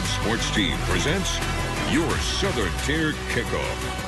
Sports Team presents your Southern Tier Kickoff.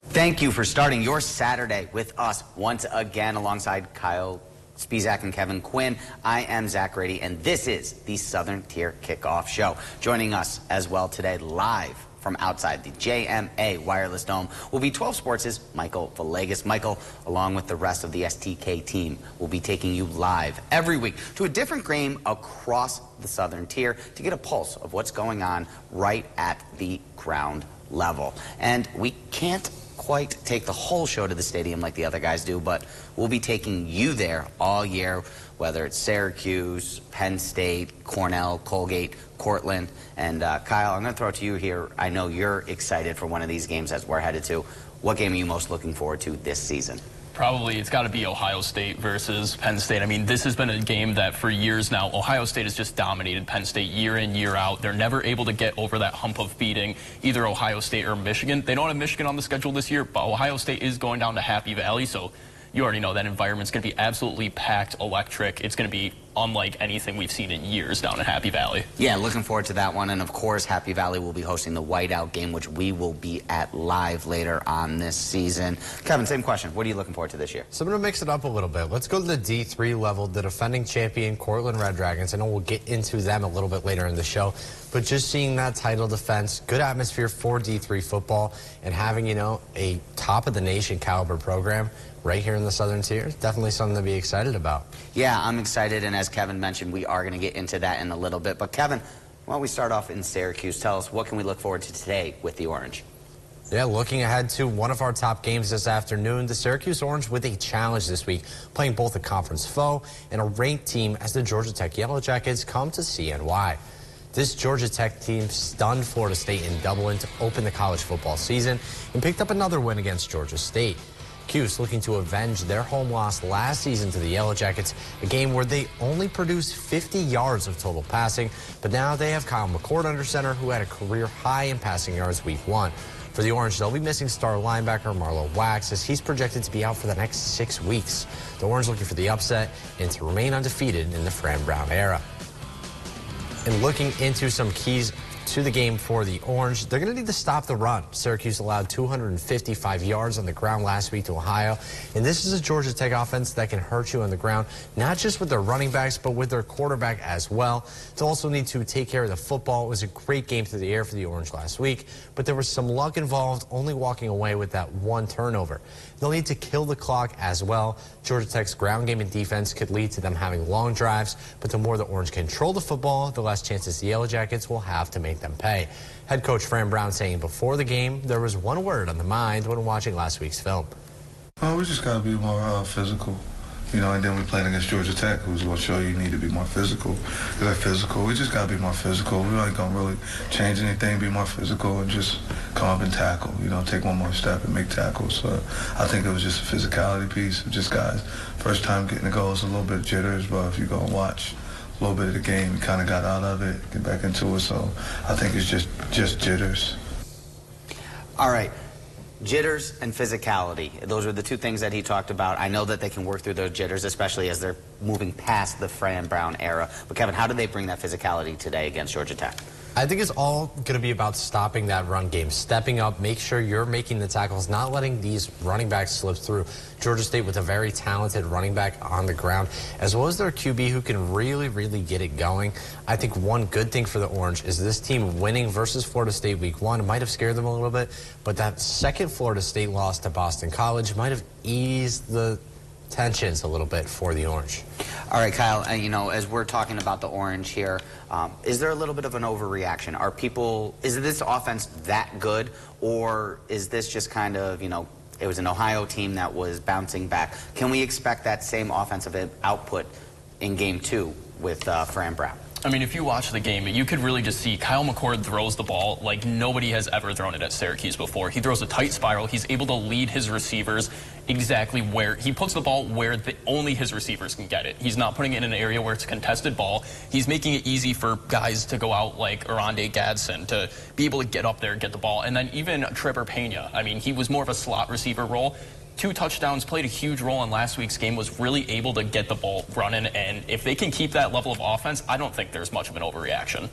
Thank you for starting your Saturday with us once again alongside Kyle Spizak and Kevin Quinn. I am Zach Grady, and this is the Southern Tier Kickoff Show. Joining us as well today live from outside the JMA Wireless Dome will be 12 Sports' Michael Villegas. Michael, along with the rest of the STK team, will be taking you live every week to a different game across the Southern Tier to get a pulse of what's going on right at the ground level. And we can't quite take the whole show to the stadium like the other guys do, but we'll be taking you there all year, whether it's Syracuse, Penn State, Cornell, Colgate, Cortland. And Kyle, I'm going to throw it to you here. I know you're excited for one of these games as we're headed to. What game are you most looking forward to this season? Probably it's got to be Ohio State versus Penn State. I mean, this has been a game that for years now, Ohio State has just dominated Penn State year in, year out. They're never able to get over that hump of beating either Ohio State or Michigan. They don't have Michigan on the schedule this year, but Ohio State is going down to Happy Valley, so you already know that environment's going to be absolutely packed, electric. It's going to be unlike anything we've seen in years down in Happy Valley. Yeah, looking forward to that one. And, of course, Happy Valley will be hosting the Whiteout game, which we will be at live later on this season. Kevin, same question. What are you looking forward to this year? So I'm going to mix it up a little bit. Let's go to the D3 level, the defending champion Cortland Red Dragons. I know we'll get into them a little bit later in the show, but just seeing that title defense, good atmosphere for D3 football, and having, you know, a top-of-the-nation caliber program right here in the Southern Tier, definitely something to be excited about. Yeah, I'm excited, and as Kevin mentioned, we are going to get into that in a little bit. But Kevin, why don't we start off in Syracuse? Tell us, what can we look forward to today with the Orange? Yeah, looking ahead to one of our top games this afternoon, the Syracuse Orange with a challenge this week, playing both a conference foe and a ranked team as the Georgia Tech Yellow Jackets come to CNY. This Georgia Tech team stunned Florida State in Dublin to open the college football season and picked up another win against Georgia State. Cuse looking to avenge their home loss last season to the Yellow Jackets, a game where they only produced 50 yards of total passing, but now they have Kyle McCord under center, who had a career high in passing yards week 1. For the Orange, they'll be missing star linebacker Marlo Wax, as he's projected to be out for the next 6 weeks. The Orange looking for the upset and to remain undefeated in the Fran Brown era. And looking into some keys to the game for the Orange, they're going to need to stop the run. Syracuse allowed 255 yards on the ground last week to Ohio, and this is a Georgia Tech offense that can hurt you on the ground, not just with their running backs, but with their quarterback as well. They'll also need to take care of the football. It was a great game through the air for the Orange last week, but there was some luck involved, only walking away with that one turnover. They'll need to kill the clock as well. Georgia Tech's ground game and defense could lead to them having long drives, but the more the Orange control the football, the less chances the Yellow Jackets will have to make them pay. Head coach Fran Brown saying before the game, there was one word on the mind when watching last week's film. We just got to be more physical, you know, and then we're playing against Georgia Tech, who's going to show you need to be more physical. They're physical. We just got to be more physical. We ain't going to really change anything, be more physical, and just come up and tackle, you know, take one more step and make tackles. So I think it was just a physicality piece of just guys. First time getting the goals, a little bit of jitters, but if you go and watch a little bit of the game, we kind of got out of it, get back into it. So I think it's just jitters. All right. Jitters and physicality. Those are the two things that he talked about. I know that they can work through those jitters, especially as they're moving past the Fran Brown era. But, Kevin, how do they bring that physicality today against Georgia Tech? I think it's all going to be about stopping that run game, stepping up, make sure you're making the tackles, not letting these running backs slip through. Georgia State with a very talented running back on the ground, as well as their QB who can really, really get it going. I think one good thing for the Orange is this team winning versus Florida State week 1 might have scared them a little bit, but that second Florida State loss to Boston College might have eased the tensions a little bit for the Orange. All right, Kyle, you know, as we're talking about the Orange here, is there a little bit of an overreaction? Is this offense that good, or is this just kind of, you know, it was an Ohio team that was bouncing back? Can we expect that same offensive output in game 2 with Fran Brown? I mean, if you watch the game, you could really just see Kyle McCord throws the ball like nobody has ever thrown it at Syracuse before. He throws a tight spiral. He's able to lead his receivers exactly where he puts the ball where only his receivers can get it. He's not putting it in an area where it's a contested ball. He's making it easy for guys to go out like Arande Gadsden to be able to get up there and get the ball. And then even Trevor Pena, I mean, he was more of a slot receiver role. 2 touchdowns, played a huge role in last week's game, was really able to get the ball running. And if they can keep that level of offense, I don't think there's much of an overreaction.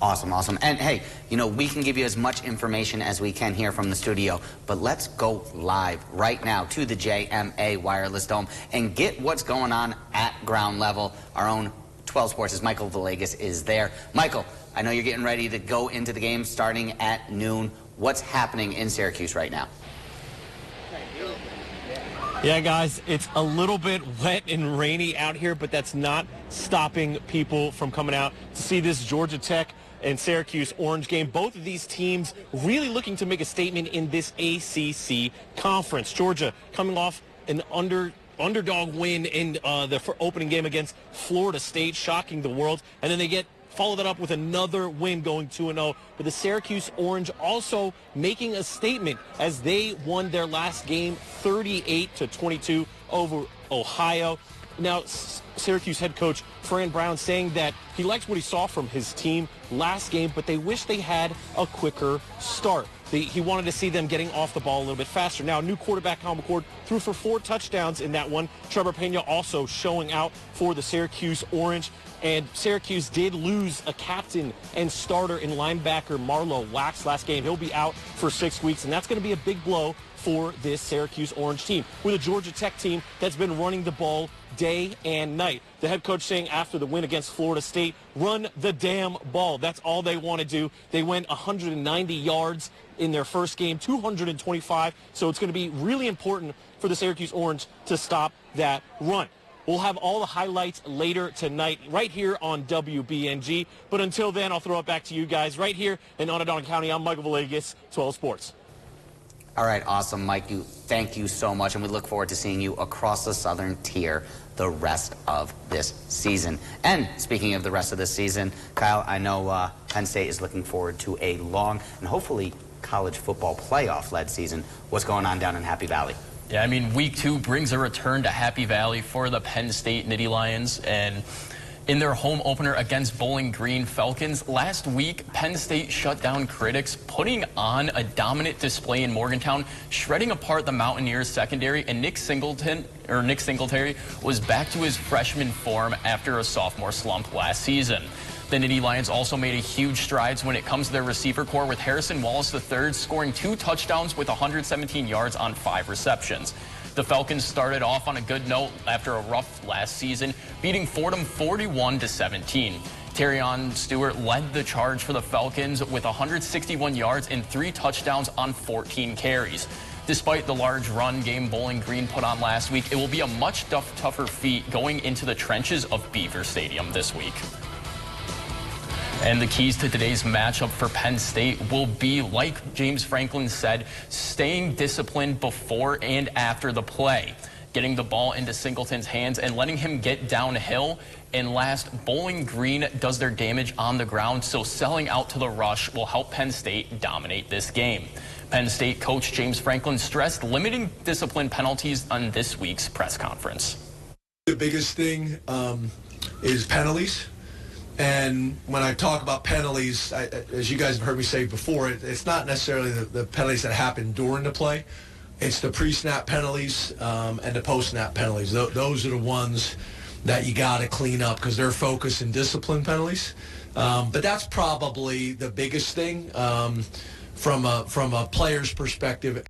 Awesome, awesome. And hey, you know, we can give you as much information as we can here from the studio, but let's go live right now to the JMA Wireless Dome and get what's going on at ground level. Our own 12 Sports' Michael Villegas is there. Michael, I know you're getting ready to go into the game starting at noon. What's happening in Syracuse right now? Yeah, guys, it's a little bit wet and rainy out here, but that's not stopping people from coming out to see this Georgia Tech and Syracuse Orange game. Both of these teams really looking to make a statement in this ACC conference. Georgia coming off an underdog win in the opening game against Florida State, shocking the world, and then they follow that up with another win going 2-0. But the Syracuse Orange also making a statement as they won their last game 38-22 over Ohio. Now, Syracuse head coach Fran Brown saying that he likes what he saw from his team last game, but they wish they had a quicker start. He wanted to see them getting off the ball a little bit faster. Now, new quarterback Kyle McCord threw for 4 touchdowns in that one. Trevor Pena also showing out for the Syracuse Orange. And Syracuse did lose a captain and starter in linebacker Marlo Wax last game. He'll be out for 6 weeks, and that's going to be a big blow for this Syracuse Orange team, with a Georgia Tech team that's been running the ball day and night. The head coach saying after the win against Florida State, run the damn ball. That's all they want to do. They went 190 yards in their first game, 225. So it's going to be really important for the Syracuse Orange to stop that run. We'll have all the highlights later tonight right here on WBNG. But until then, I'll throw it back to you guys right here in Onondaga County. I'm Michael Villegas, 12 Sports. All right, awesome, Mike. Thank you so much, and we look forward to seeing you across the Southern Tier the rest of this season. And speaking of the rest of this season, Kyle, I know Penn State is looking forward to a long and hopefully college football playoff-led season. What's going on down in Happy Valley? Yeah, I mean, week 2 brings a return to Happy Valley for the Penn State Nittany Lions, and in their home opener against Bowling Green Falcons last week, Penn State shut down critics, putting on a dominant display in Morgantown, shredding apart the Mountaineers secondary, and Nick Singletary was back to his freshman form after a sophomore slump last season. The Nittany Lions also made a huge strides when it comes to their receiver core, with Harrison Wallace III scoring 2 touchdowns with 117 yards on 5 receptions. The Falcons started off on a good note after a rough last season, beating Fordham 41-17. Terrion Stewart led the charge for the Falcons with 161 yards and 3 touchdowns on 14 carries. Despite the large run game Bowling Green put on last week, it will be a much tougher feat going into the trenches of Beaver Stadium this week. And the keys to today's matchup for Penn State will be, like James Franklin said, staying disciplined before and after the play, getting the ball into Singleton's hands and letting him get downhill. And last, Bowling Green does their damage on the ground, so selling out to the rush will help Penn State dominate this game. Penn State coach James Franklin stressed limiting discipline penalties on this week's press conference. The biggest thing is penalties. And when I talk about penalties, as you guys have heard me say before, it's not necessarily the penalties that happen during the play. It's the pre-snap penalties and the post-snap penalties. Those are the ones that you got to clean up because they're focus and discipline penalties. But that's probably the biggest thing from a player's perspective.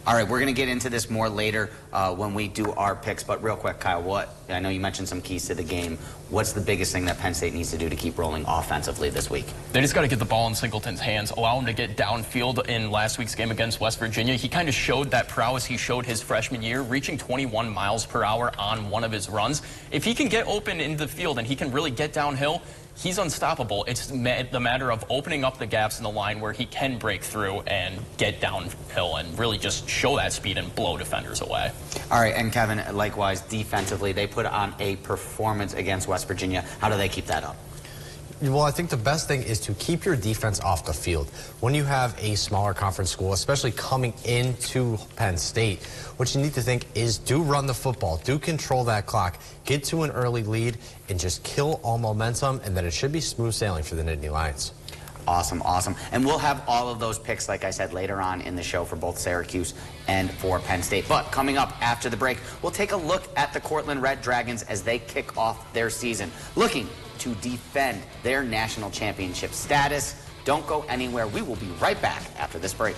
All right, we're going to get into this more later when we do our picks. But real quick, Kyle, I know you mentioned some keys to the game. What's the biggest thing that Penn State needs to do to keep rolling offensively this week? They just got to get the ball in Singleton's hands, allow him to get downfield. In last week's game against West Virginia, he kind of showed that prowess he showed his freshman year, reaching 21 miles per hour on one of his runs. If he can get open in the field and he can really get downhill, he's unstoppable. It's the matter of opening up the gaps in the line where he can break through and get downhill and really just show that speed and blow defenders away. All right, and Kevin, likewise, defensively, they put on a performance against West Virginia. How do they keep that up? Well, I think the best thing is to keep your defense off the field. When you have a smaller conference school, especially coming into Penn State, what you need to think is do run the football, do control that clock, get to an early lead, and just kill all momentum, and then it should be smooth sailing for the Nittany Lions. Awesome, awesome. And we'll have all of those picks, like I said, later on in the show for both Syracuse and for Penn State. But coming up after the break, we'll take a look at the Cortland Red Dragons as they kick off their season, looking to defend their national championship status. Don't go anywhere. We will be right back after this break.